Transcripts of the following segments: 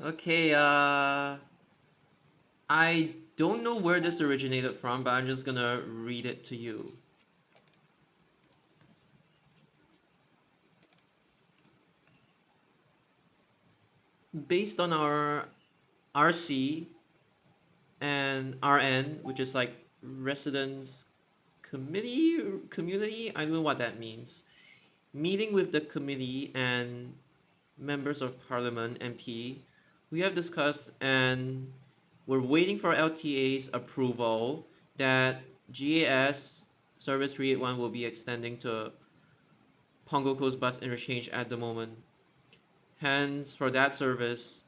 Okay, I don't know where this originated from, but I'm just gonna read it to you. Based on our RC and RN, which is like residence community, I don't know what that means. Meeting with the committee and members of parliament MP, we have discussed and we're waiting for LTA's approval that GAS Service 381 will be extending to Pongo Coast Bus Interchange at the moment. Hence, for that service,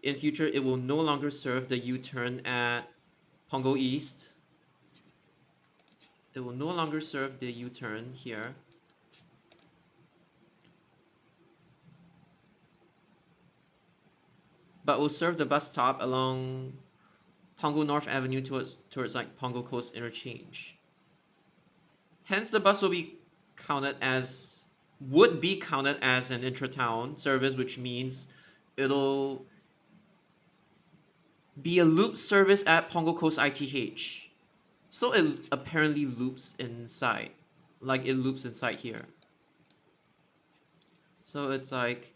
in future it will no longer serve the U-turn at Pongo East. It will no longer serve the U-turn here. But will serve the bus stop along Pongo North Avenue towards like Pongo Coast Interchange. Hence, the bus will be counted as would be counted as an intra-town service, which means it'll be a loop service at Pongo Coast ITH. So it apparently loops inside, like it loops inside here. So it's like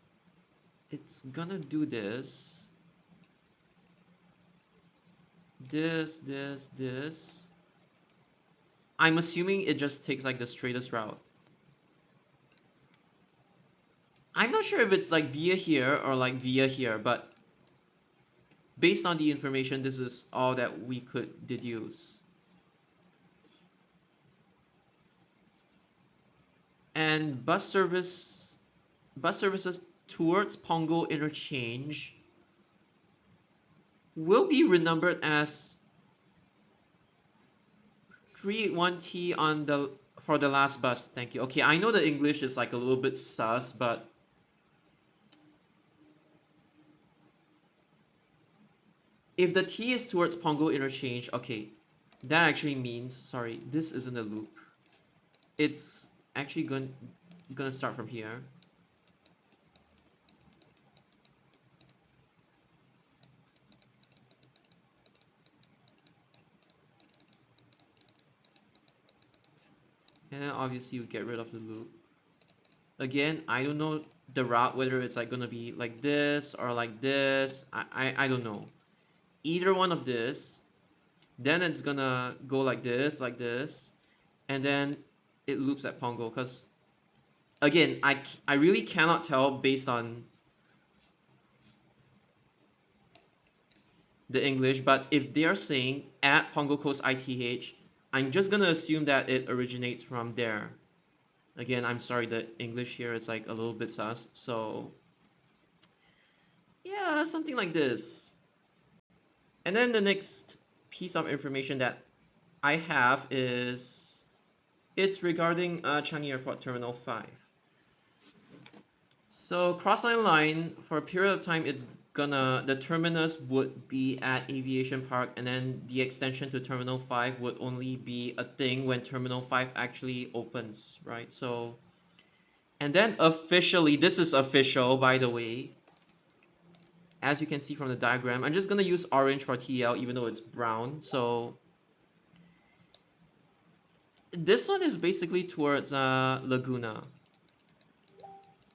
it's gonna do this. I'm assuming it just takes like the straightest route. I'm not sure if it's like via here or like via here, but based on the information, this is all that we could deduce. And bus services towards Pongo Interchange will be renumbered as 381T on the for the last bus. Thank you. Okay, I know the English is like a little bit sus, but if the T is towards Pongo Interchange, okay, that actually means, sorry, this isn't a loop. It's actually gonna start from here. And then obviously you get rid of the loop. Again, I don't know the route, whether it's like gonna be like this or like this. I don't know. Either one of this, then it's gonna go like this, and then it loops at Pongo. Because again, I really cannot tell based on the English, but if they're saying at Pongo Coast ITH, I'm just gonna assume that it originates from there. Again, I'm sorry, the English here is like a little bit sus, so yeah, something like this. And then the next piece of information that I have is it's regarding Changi Airport Terminal 5. So Crossline Line, for a period of time, the terminus would be at Aviation Park, and then the extension to Terminal 5 would only be a thing when Terminal 5 actually opens, right? So, and then officially, this is official, by the way, as you can see from the diagram. I'm just gonna use orange for TL, even though it's brown. So this one is basically towards Laguna.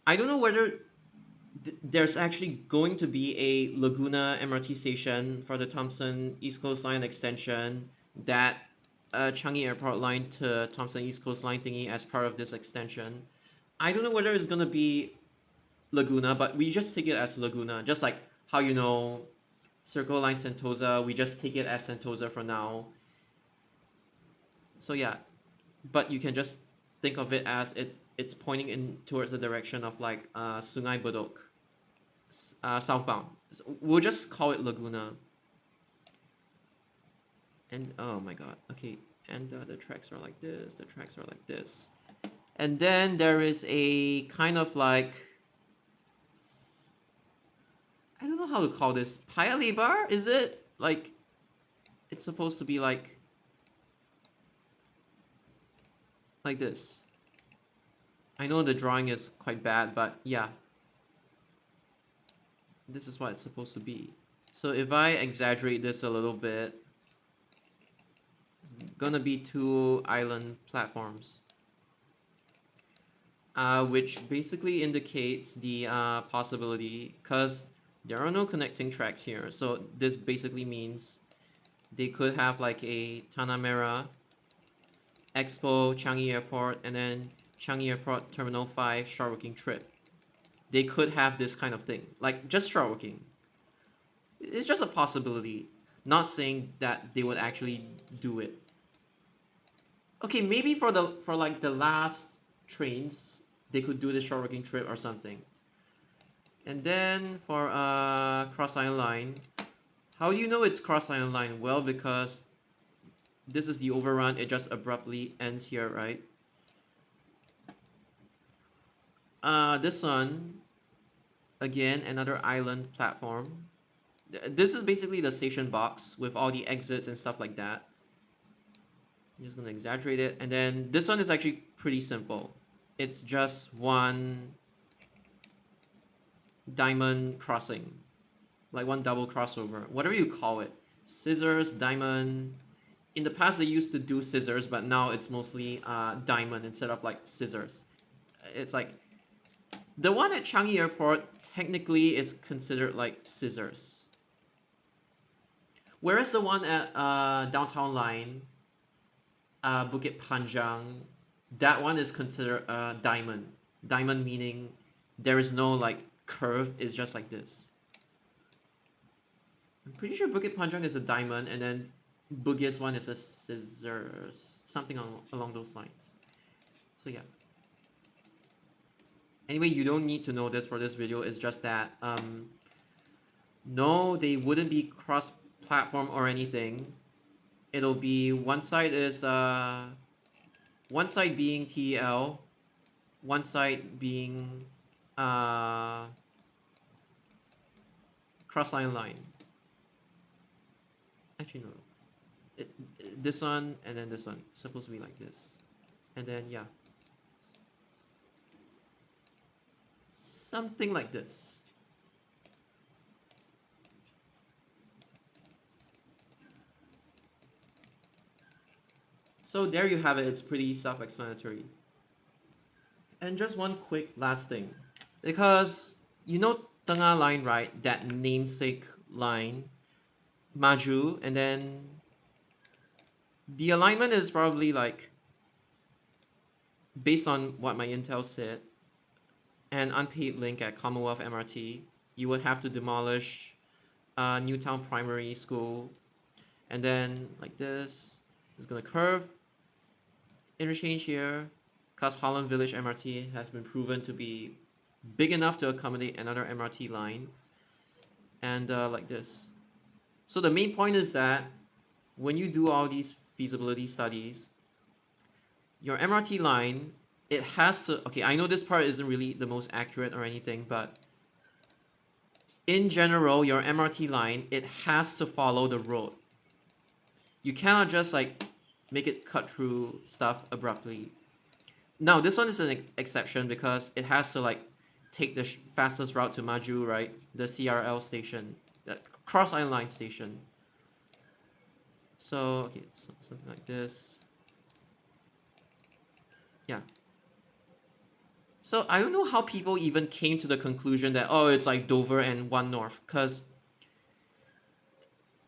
I don't know whether there's actually going to be a Laguna MRT station for the Thompson East Coast Line extension, that Changi Airport line to Thompson East Coast Line thingy as part of this extension. I don't know whether it's gonna be Laguna, but we just take it as Laguna, just like how Circle Line Sentosa, we just take it as Sentosa for now. So yeah, but you can just think of it as it's pointing in towards the direction of like Sungai Bedok, southbound. So we'll just call it Laguna. And oh my god, okay. And the tracks are like this. The tracks are like this. And then there is a kind of like, I don't know how to call this. Paya Lebar? Is it like it's supposed to be like this? I know the drawing is quite bad, but yeah. this is what it's supposed to be. So if I exaggerate this a little bit, it's gonna be two island platforms, which basically indicates the possibility, because there are no connecting tracks here. So this basically means they could have like a Tanah Merah, Expo, Changi Airport, and then Changi Airport Terminal 5 short working trip. They could have this kind of thing, like just short working. It's just a possibility, not saying that they would actually do it. Okay, maybe for like the last trains, they could do the short working trip or something. And then for Cross Island Line, how do you know it's Cross Island Line? Well, because this is the overrun, it just abruptly ends here, right? This one, again, another island platform. This is basically the station box with all the exits and stuff like that. I'm just gonna exaggerate it. And then this one is actually pretty simple. It's just one diamond crossing, like one double crossover, whatever you call it. Scissors, diamond. In the past, they used to do scissors, but now it's mostly diamond instead of like scissors. It's like the one at Changi Airport technically is considered like scissors, whereas the one at Downtown Line, Bukit Panjang, that one is considered a diamond. Diamond meaning there is no like curve, it's just like this. I'm pretty sure Bukit Panjang is a diamond, and then Bugis one is a scissors, something along those lines. So yeah. Anyway, you don't need to know this for this video. It's just that no, they wouldn't be cross-platform or anything. It'll be one side being TEL, one side being uh, Cross Island Line. Actually, no. This one and then this one. It's supposed to be like this. And then, yeah. Something like this. So there you have it. It's pretty self-explanatory. And just one quick last thing. Because, you know Tengah Line, right? That namesake line. Maju, and then the alignment is probably like, based on what my intel said, an unpaid link at Commonwealth MRT. You would have to demolish Newtown Primary School, and then like this, it's gonna curve, interchange here, because Holland Village MRT has been proven to be big enough to accommodate another MRT line, and like this. So the main point is that when you do all these feasibility studies, your MRT line, it has to, okay, I know this part isn't really the most accurate or anything, but in general, your MRT line, it has to follow the road. You cannot just like make it cut through stuff abruptly. Now, this one is an exception because it has to like take the fastest route to Maju, right? The CRL station, the Cross Island Line station. So, okay, something like this. Yeah. So I don't know how people even came to the conclusion that, oh, it's like Dover and One North, because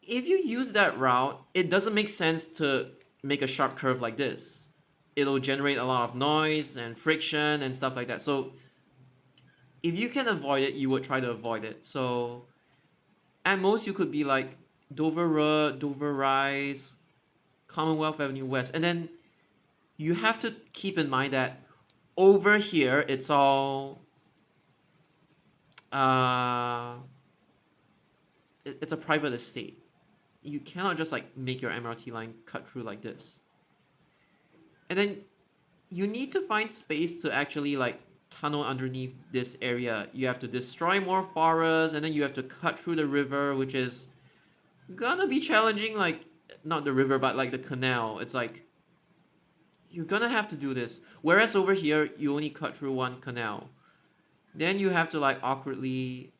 if you use that route, it doesn't make sense to make a sharp curve like this. It'll generate a lot of noise and friction and stuff like that. So if you can avoid it, you would try to avoid it. So at most, you could be like Dover Road, Dover Rise, Commonwealth Avenue West. And then you have to keep in mind that over here, it's all it's a private estate. You cannot just like make your MRT line cut through like this. And then you need to find space to actually like tunnel underneath this area. You have to destroy more forests, and then you have to cut through the river, which is gonna be challenging. Like, not the river, but like the canal. It's like you're gonna have to do this. Whereas over here, you only cut through one canal. Then you have to like awkwardly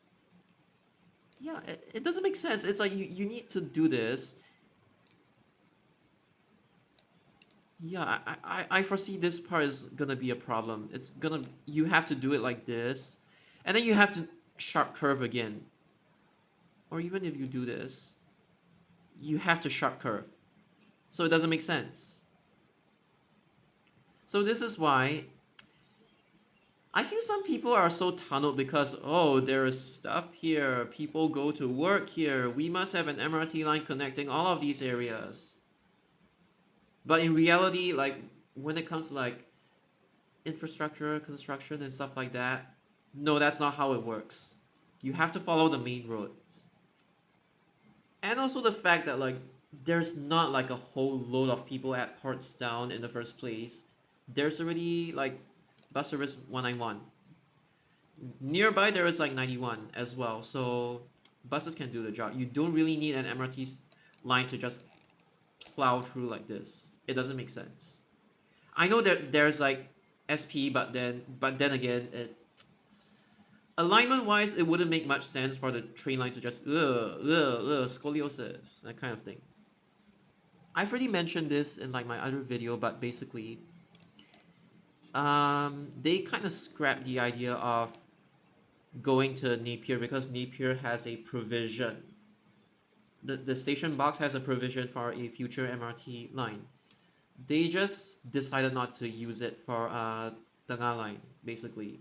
Yeah, it doesn't make sense. It's like you need to do this. Yeah, I foresee this part is gonna be a problem. It's gonna you have to do it like this, and then you have to sharp curve again. Or even if you do this, you have to sharp curve. So it doesn't make sense. So this is why I feel some people are so tunneled because oh there is stuff here, people go to work here, we must have an MRT line connecting all of these areas. But in reality, like when it comes to like infrastructure, construction and stuff like that, no, that's not how it works. You have to follow the main roads. And also the fact that like there's not like a whole load of people at Portsdown in the first place. There's already like bus service 191. Nearby there is like 91 as well. So buses can do the job. You don't really need an MRT line to just plow through like this. It doesn't make sense. I know that there's like SP, but then again, alignment wise, it wouldn't make much sense for the train line to just scoliosis, that kind of thing. I've already mentioned this in like my other video, but basically, they kind of scrapped the idea of going to Napier because Napier has a provision. The station box has a provision for a future MRT line. They just decided not to use it for Tengah Line, basically.